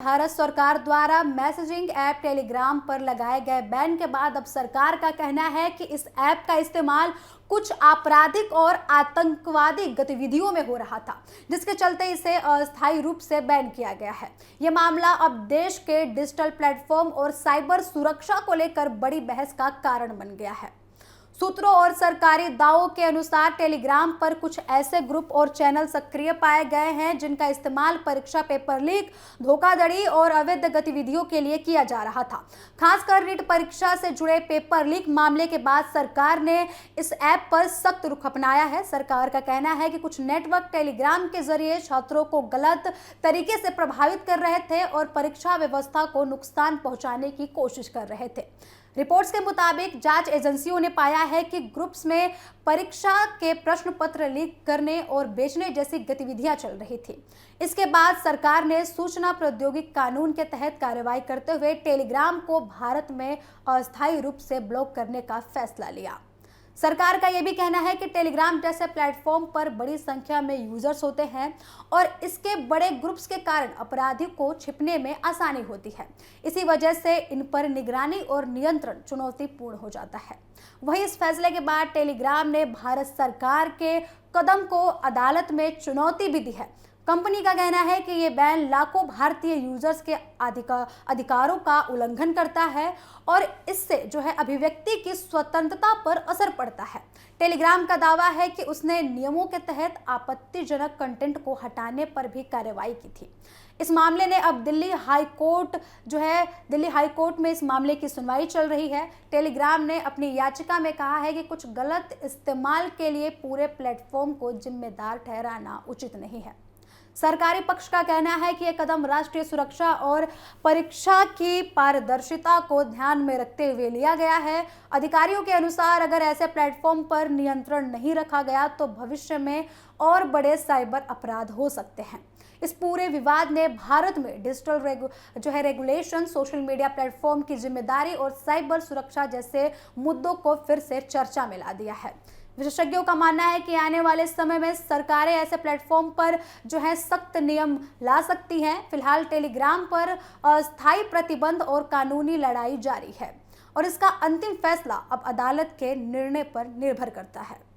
भारत सरकार द्वारा messaging app Telegram पर लगाए गए बैन के बाद अब सरकार का कहना है कि इस ऐप का इस्तेमाल कुछ आपराधिक और आतंकवादी गतिविधियों में हो रहा था, जिसके चलते इसे अस्थायी रूप से बैन किया गया है। यह मामला अब देश के डिजिटल प्लेटफॉर्म और साइबर सुरक्षा को लेकर बड़ी बहस का कारण बन गया है। सूत्रों और सरकारी दावों के अनुसार टेलीग्राम पर कुछ ऐसे ग्रुप और चैनल सक्रिय पाए गए हैं जिनका इस्तेमाल परीक्षा पेपर लीक, धोखाधड़ी और अवैध गतिविधियों के लिए किया जा रहा था। खासकर नीट परीक्षा से जुड़े पेपर लीक मामले के बाद सरकार ने इस ऐप पर सख्त रुख अपनाया है। सरकार का कहना है कि कुछ नेटवर्क टेलीग्राम के जरिए छात्रों को गलत तरीके से प्रभावित कर रहे थे और परीक्षा व्यवस्था को नुकसान पहुंचाने की कोशिश कर रहे थे। रिपोर्ट्स के मुताबिक जांच एजेंसियों ने पाया है कि ग्रुप्स में परीक्षा के प्रश्न पत्र लीक करने और बेचने जैसी गतिविधियां चल रही थी। इसके बाद सरकार ने सूचना प्रौद्योगिकी कानून के तहत कार्रवाई करते हुए टेलीग्राम को भारत में अस्थायी रूप से ब्लॉक करने का फैसला लिया। सरकार का यह भी कहना है कि टेलीग्राम जैसे प्लेटफॉर्म पर बड़ी संख्या में यूजर्स होते हैं और इसके बड़े ग्रुप्स के कारण अपराधियों को छिपने में आसानी होती है। इसी वजह से इन पर निगरानी और नियंत्रण चुनौतीपूर्ण हो जाता है। वहीं इस फैसले के बाद टेलीग्राम ने भारत सरकार के कदम को अदालत में चुनौती भी दी है। कंपनी का कहना है कि ये बैन लाखों भारतीय यूजर्स के अधिकारों का उल्लंघन करता है और इससे अभिव्यक्ति की स्वतंत्रता पर असर पड़ता है। टेलीग्राम का दावा है कि उसने नियमों के तहत आपत्तिजनक कंटेंट को हटाने पर भी कार्रवाई की थी। इस मामले ने अब दिल्ली हाई कोर्ट में इस मामले की सुनवाई चल रही है। टेलीग्राम ने अपनी याचिका में कहा है कि कुछ गलत इस्तेमाल के लिए पूरे प्लेटफॉर्म को जिम्मेदार ठहराना उचित नहीं है। सरकारी पक्ष का कहना है कि यह कदम राष्ट्रीय सुरक्षा और परीक्षा की पारदर्शिता को ध्यान में रखते हुए लिया गया है। अधिकारियों के अनुसार अगर ऐसे प्लेटफॉर्म पर नियंत्रण नहीं रखा गया तो भविष्य में और बड़े साइबर अपराध हो सकते हैं। इस पूरे विवाद ने भारत में digital regulation, social media platform की जिम्मेदारी और साइबर सुरक्षा जैसे मुद्दों को फिर से चर्चा में ला दिया है। विशेषज्ञों का मानना है कि आने वाले समय में सरकारें ऐसे प्लेटफॉर्म पर सख्त नियम ला सकती हैं। फिलहाल टेलीग्राम पर अस्थायी प्रतिबंध और कानूनी लड़ाई जारी है और इसका अंतिम फैसला अब अदालत के निर्णय पर निर्भर करता है।